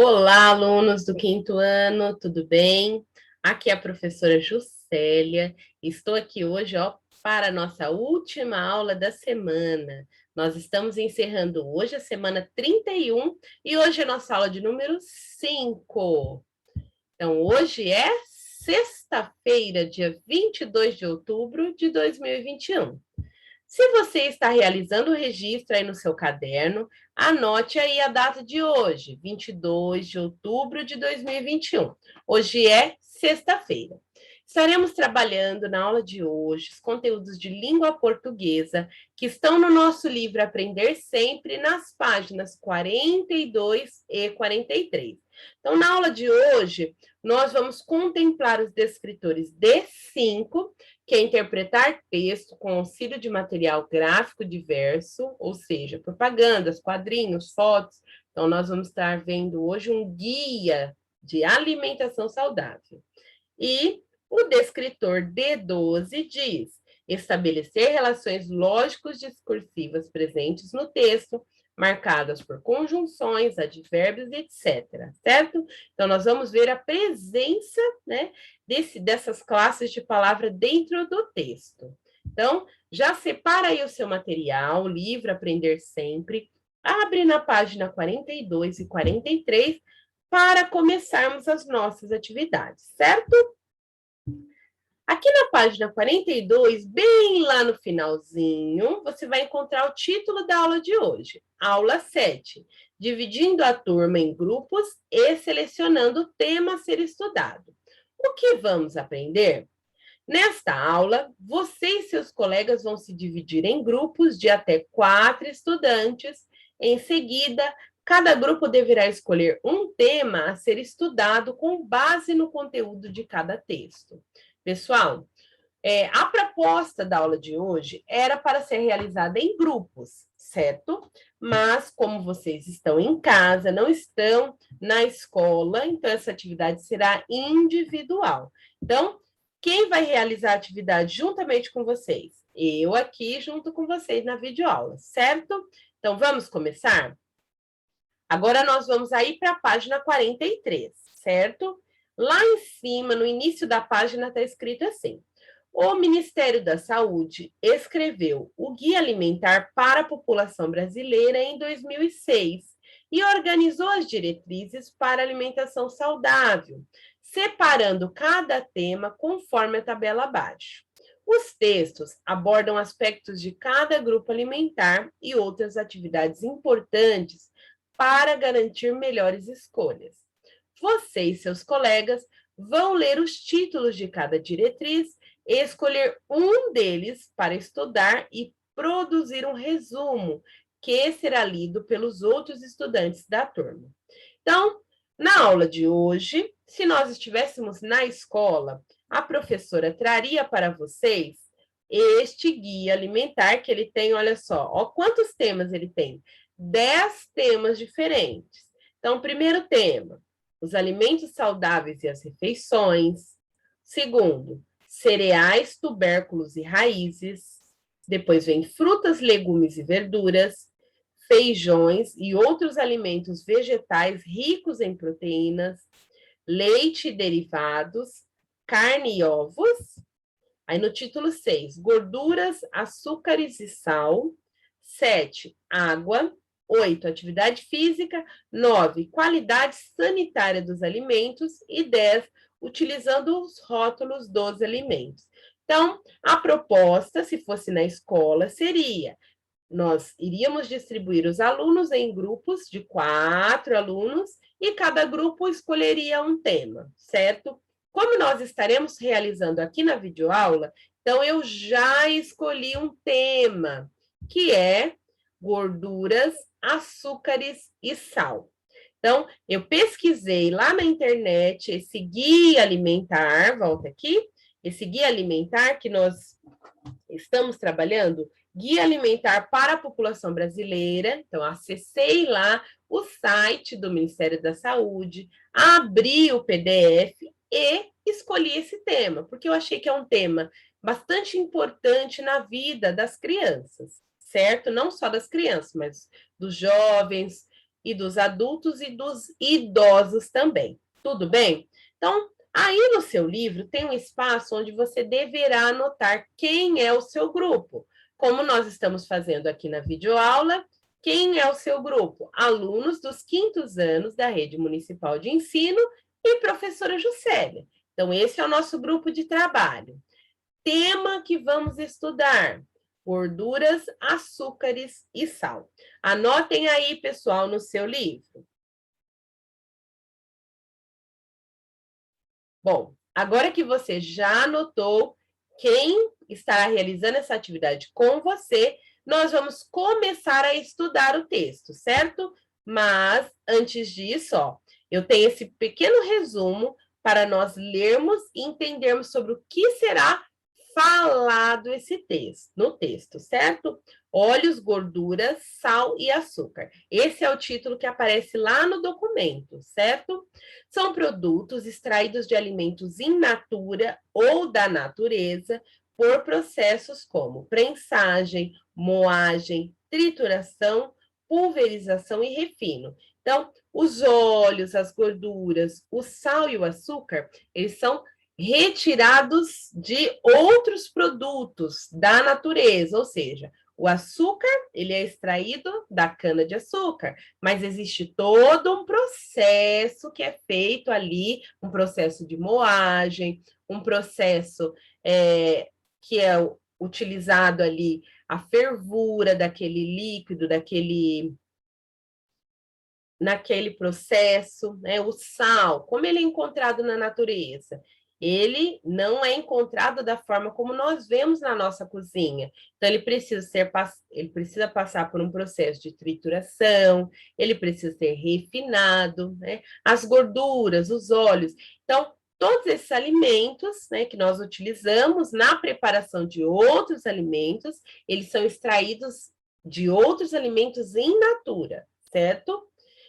Olá, alunos do quinto ano, tudo bem? Aqui é a professora Juscelia. Estou aqui hoje, para a nossa última aula da semana. Nós estamos encerrando hoje a semana 31 e hoje é nossa aula de número 5. Então, hoje é sexta-feira, dia 22 de outubro de 2021. Se você está realizando o registro aí no seu caderno, anote aí a data de hoje, 22 de outubro de 2021. Hoje é sexta-feira. Estaremos trabalhando na aula de hoje os conteúdos de língua portuguesa que estão no nosso livro Aprender Sempre, nas páginas 42 e 43. Então, na aula de hoje, nós vamos contemplar os descritores D5, que é interpretar texto com auxílio de material gráfico diverso, ou seja, propagandas, quadrinhos, fotos. Então, nós vamos estar vendo hoje um guia de alimentação saudável. E o descritor D12 diz: estabelecer relações lógicos-discursivas presentes no texto, marcadas por conjunções, advérbios, etc. Certo? Então, nós vamos ver a presença, né, dessas classes de palavra dentro do texto. Então, já separa aí o seu material, o livro Aprender Sempre, abre na página 42 e 43 para começarmos as nossas atividades, certo? Aqui na página 42, bem lá no finalzinho, você vai encontrar o título da aula de hoje, aula 7, dividindo a turma em grupos e selecionando o tema a ser estudado. O que vamos aprender? Nesta aula, você e seus colegas vão se dividir em grupos de até 4 estudantes. Em seguida, cada grupo deverá escolher um tema a ser estudado com base no conteúdo de cada texto. Pessoal, a proposta da aula de hoje era para ser realizada em grupos, certo? Mas, como vocês estão em casa, não estão na escola, então essa atividade será individual. Então, quem vai realizar a atividade juntamente com vocês? Eu aqui junto com vocês na videoaula, certo? Então, vamos começar? Agora nós vamos aí para a página 43, certo? Lá em cima, no início da página, está escrito assim: o Ministério da Saúde escreveu o Guia Alimentar para a População Brasileira em 2006 e organizou as diretrizes para alimentação saudável, separando cada tema conforme a tabela abaixo. Os textos abordam aspectos de cada grupo alimentar e outras atividades importantes para garantir melhores escolhas. Você e seus colegas vão ler os títulos de cada diretriz e escolher um deles para estudar e produzir um resumo que será lido pelos outros estudantes da turma. Então, na aula de hoje, se nós estivéssemos na escola, a professora traria para vocês este guia alimentar que ele tem, olha só, ó, quantos temas ele tem? 10 temas diferentes. Então, primeiro tema, os alimentos saudáveis e as refeições. Segundo, cereais, tubérculos e raízes. Depois vem frutas, legumes e verduras, feijões e outros alimentos vegetais ricos em proteínas, leite e derivados, carne e ovos. Aí no título 6, gorduras, açúcares e sal. 7, água. 8, atividade física. 9, qualidade sanitária dos alimentos. E 10, utilizando os rótulos dos alimentos. Então, a proposta, se fosse na escola, seria: nós iríamos distribuir os alunos em grupos de 4 alunos e cada grupo escolheria um tema, certo? Como nós estaremos realizando aqui na videoaula, então eu já escolhi um tema, que é gorduras, açúcares e sal. Então, eu pesquisei lá na internet esse guia alimentar, volta aqui, esse guia alimentar que nós estamos trabalhando, Guia Alimentar para a População Brasileira. Então, acessei lá o site do Ministério da Saúde, abri o PDF e escolhi esse tema, porque eu achei que é um tema bastante importante na vida das crianças, certo? Não só das crianças, mas dos jovens, e dos adultos e dos idosos também. Tudo bem? Então, aí no seu livro tem um espaço onde você deverá anotar quem é o seu grupo. Como nós estamos fazendo aqui na videoaula, quem é o seu grupo? Alunos dos 5º anos da Rede Municipal de Ensino e professora Juscelia. Então, esse é o nosso grupo de trabalho. Tema que vamos estudar: gorduras, açúcares e sal. Anotem aí, pessoal, no seu livro. Bom, agora que você já anotou quem estará realizando essa atividade com você, nós vamos começar a estudar o texto, certo? Mas, antes disso, ó, eu tenho esse pequeno resumo para nós lermos e entendermos sobre o que será falado no texto, certo? Óleos, gorduras, sal e açúcar. Esse é o título que aparece lá no documento, certo? São produtos extraídos de alimentos in natura ou da natureza por processos como prensagem, moagem, trituração, pulverização e refino. Então, os óleos, as gorduras, o sal e o açúcar, eles são retirados de outros produtos da natureza, ou seja, o açúcar, ele é extraído da cana-de-açúcar, mas existe todo um processo que é feito ali, um processo de moagem, um processo que é utilizado ali a fervura daquele líquido, naquele processo, né? O sal, como ele é encontrado na natureza? Ele não é encontrado da forma como nós vemos na nossa cozinha. Então, ele precisa passar por um processo de trituração, ele precisa ser refinado, né? As gorduras, os óleos. Então, todos esses alimentos, né, que nós utilizamos na preparação de outros alimentos, eles são extraídos de outros alimentos in natura, certo?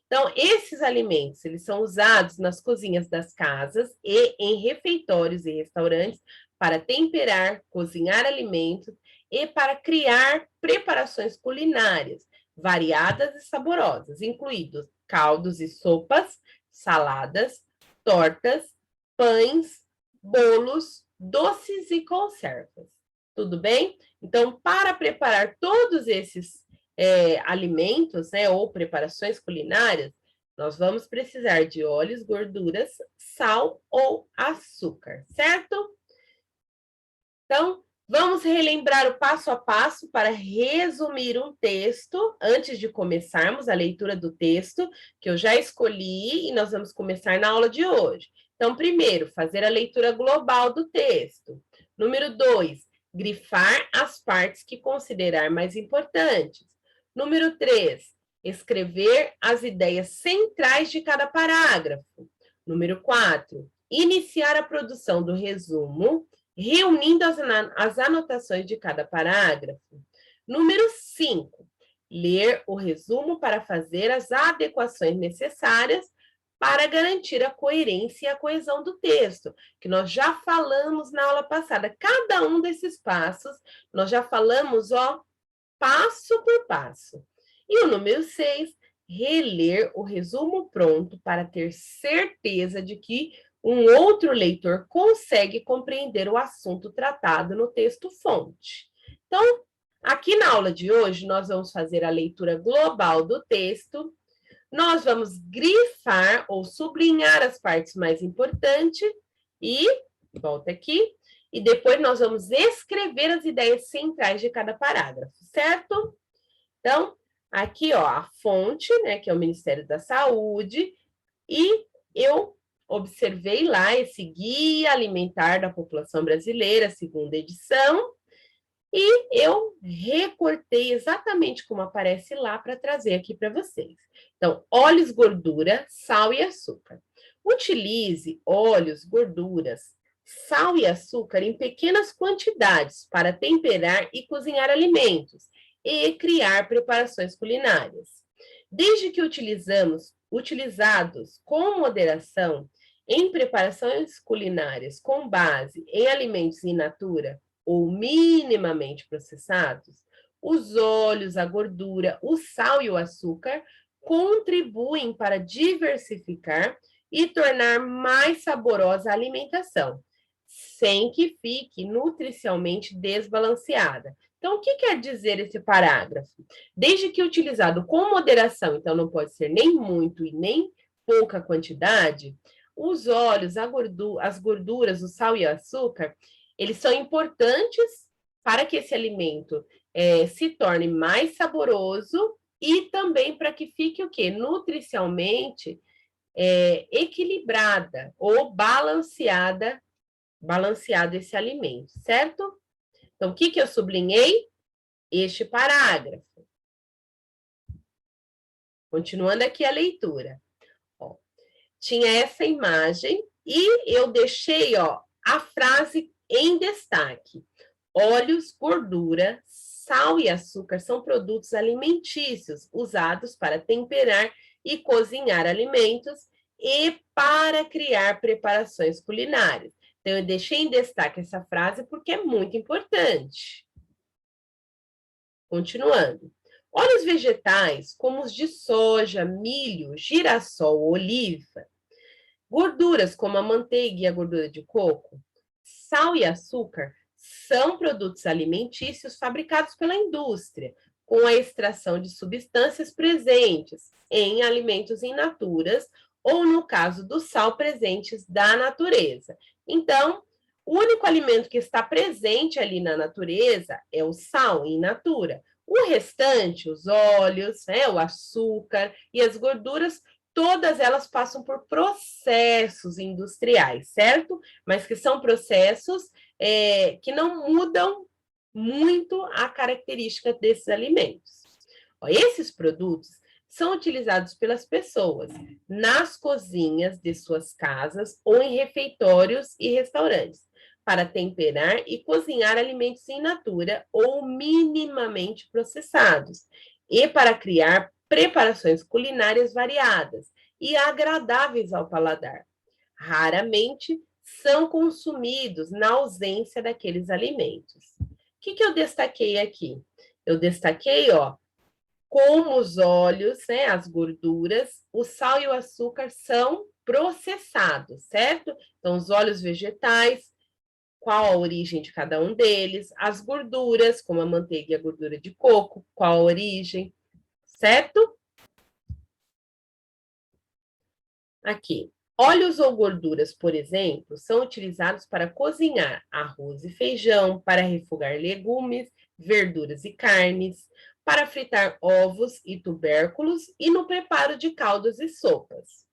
Então, esses alimentos, eles são usados nas cozinhas das casas e em refeitórios e restaurantes para temperar, cozinhar alimentos e para criar preparações culinárias variadas e saborosas, incluídos caldos e sopas, saladas, tortas, pães, bolos, doces e conservas. Tudo bem? Então, para preparar todos esses alimentos, né, ou preparações culinárias, nós vamos precisar de óleos, gorduras, sal ou açúcar, certo? Então, vamos relembrar o passo a passo para resumir um texto, antes de começarmos a leitura do texto, que eu já escolhi, e nós vamos começar na aula de hoje. Então, primeiro, fazer a leitura global do texto. Número 2, grifar as partes que considerar mais importantes. Número 3, escrever as ideias centrais de cada parágrafo. Número 4, iniciar a produção do resumo, reunindo as anotações de cada parágrafo. Número 5, ler o resumo para fazer as adequações necessárias para garantir a coerência e a coesão do texto, que nós já falamos na aula passada. Cada um desses passos, nós já falamos, ó, passo por passo. E o número 6, reler o resumo pronto para ter certeza de que um outro leitor consegue compreender o assunto tratado no texto-fonte. Então, aqui na aula de hoje, nós vamos fazer a leitura global do texto, nós vamos grifar ou sublinhar as partes mais importantes e, volta aqui, e depois nós vamos escrever as ideias centrais de cada parágrafo, certo? Então, aqui, ó, a fonte, né, que é o Ministério da Saúde, e eu observei lá esse Guia Alimentar da População Brasileira, segunda edição, e eu recortei exatamente como aparece lá para trazer aqui para vocês. Então, óleos, gordura, sal e açúcar. Utilize óleos, gorduras, sal e açúcar em pequenas quantidades para temperar e cozinhar alimentos e criar preparações culinárias. Desde que utilizados com moderação em preparações culinárias com base em alimentos in natura ou minimamente processados, os óleos, a gordura, o sal e o açúcar contribuem para diversificar e tornar mais saborosa a alimentação, sem que fique nutricionalmente desbalanceada. Então, o que quer dizer esse parágrafo? Desde que utilizado com moderação, então não pode ser nem muito e nem pouca quantidade, os óleos, as gorduras, o sal e o açúcar, eles são importantes para que esse alimento se torne mais saboroso e também para que fique o quê? Nutricionalmente equilibrada ou balanceado esse alimento, certo? Então, o que eu sublinhei? Este parágrafo. Continuando aqui a leitura. Ó, tinha essa imagem e eu deixei a frase em destaque. Óleos, gordura, sal e açúcar são produtos alimentícios usados para temperar e cozinhar alimentos e para criar preparações culinárias. Então, eu deixei em destaque essa frase porque é muito importante. Continuando. Óleos vegetais, como os de soja, milho, girassol, oliva, gorduras como a manteiga e a gordura de coco, sal e açúcar são produtos alimentícios fabricados pela indústria, com a extração de substâncias presentes em alimentos in naturas, ou no caso do sal, presentes da natureza. Então, o único alimento que está presente ali na natureza é o sal in natura. O restante, os óleos, o açúcar e as gorduras, todas elas passam por processos industriais, certo? Mas que são processos que não mudam muito a característica desses alimentos. Esses produtos são utilizados pelas pessoas nas cozinhas de suas casas ou em refeitórios e restaurantes, para temperar e cozinhar alimentos in natura ou minimamente processados, e para criar preparações culinárias variadas e agradáveis ao paladar. Raramente são consumidos na ausência daqueles alimentos. O que eu destaquei aqui? Eu destaquei, como os óleos, as gorduras, o sal e o açúcar são processados, certo? Então, os óleos vegetais, qual a origem de cada um deles, as gorduras, como a manteiga e a gordura de coco, qual a origem, certo? Aqui. Óleos ou gorduras, por exemplo, são utilizados para cozinhar arroz e feijão, para refogar legumes, verduras e carnes, para fritar ovos e tubérculos e no preparo de caldos e sopas.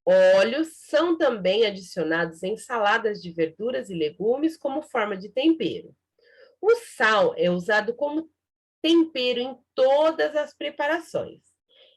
Óleos são também adicionados em saladas de verduras e legumes como forma de tempero. O sal é usado como tempero em todas as preparações.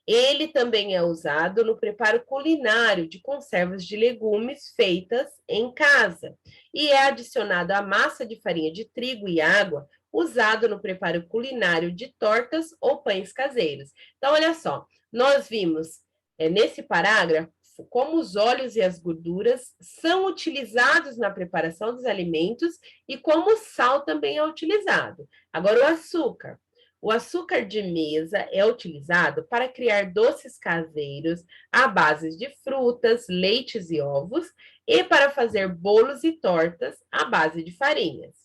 Ele também é usado no preparo culinário de conservas de legumes feitas em casa e é adicionado à massa de farinha de trigo e água usado no preparo culinário de tortas ou pães caseiros. Então, olha só, nós vimos nesse parágrafo como os óleos e as gorduras são utilizados na preparação dos alimentos e como o sal também é utilizado. Agora, o açúcar. O açúcar de mesa é utilizado para criar doces caseiros à base de frutas, leites e ovos e para fazer bolos e tortas à base de farinhas.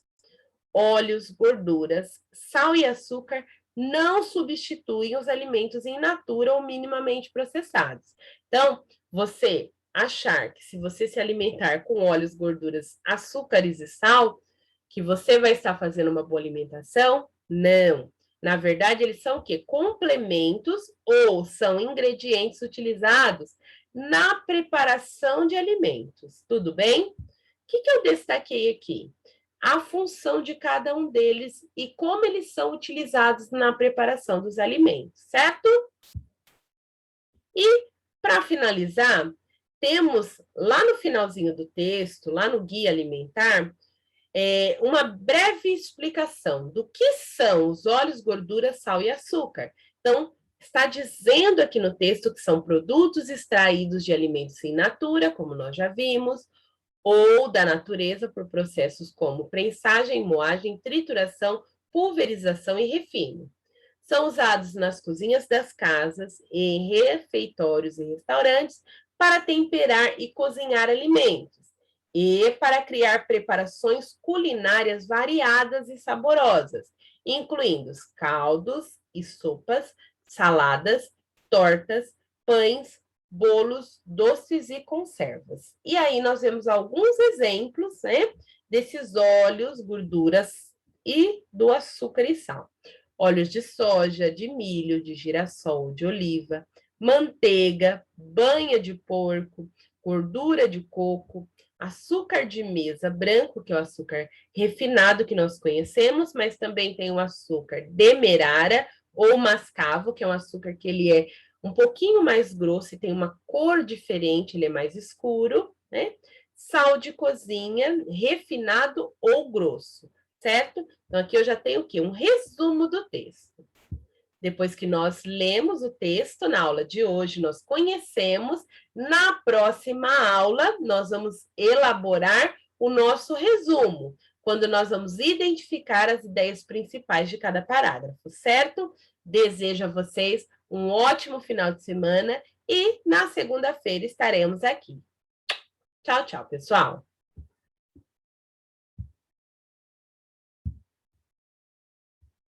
Óleos, gorduras, sal e açúcar não substituem os alimentos in natura ou minimamente processados. Então, você achar que se você se alimentar com óleos, gorduras, açúcares e sal, que você vai estar fazendo uma boa alimentação, não. Na verdade, eles são o quê? Complementos ou são ingredientes utilizados na preparação de alimentos. Tudo bem? O que eu destaquei aqui? A função de cada um deles e como eles são utilizados na preparação dos alimentos, certo? E, para finalizar, temos lá no finalzinho do texto, lá no Guia Alimentar, uma breve explicação do que são os óleos, gordura, sal e açúcar. Então, está dizendo aqui no texto que são produtos extraídos de alimentos in natura, como nós já vimos, ou da natureza por processos como prensagem, moagem, trituração, pulverização e refino. São usados nas cozinhas das casas, em refeitórios e restaurantes para temperar e cozinhar alimentos e para criar preparações culinárias variadas e saborosas, incluindo caldos e sopas, saladas, tortas, pães, bolos, doces e conservas. E aí nós vemos alguns exemplos, né, desses óleos, gorduras e do açúcar e sal. Óleos de soja, de milho, de girassol, de oliva, manteiga, banha de porco, gordura de coco, açúcar de mesa branco, que é o açúcar refinado que nós conhecemos, mas também tem o açúcar demerara ou mascavo, que é um açúcar que ele é um pouquinho mais grosso e tem uma cor diferente, ele é mais escuro, né? Sal de cozinha, refinado ou grosso, certo? Então, aqui eu já tenho o quê? Um resumo do texto. Depois que nós lemos o texto na aula de hoje, nós conhecemos, na próxima aula, nós vamos elaborar o nosso resumo, quando nós vamos identificar as ideias principais de cada parágrafo, certo? Desejo a vocês um ótimo final de semana e na segunda-feira estaremos aqui. Tchau, tchau, pessoal!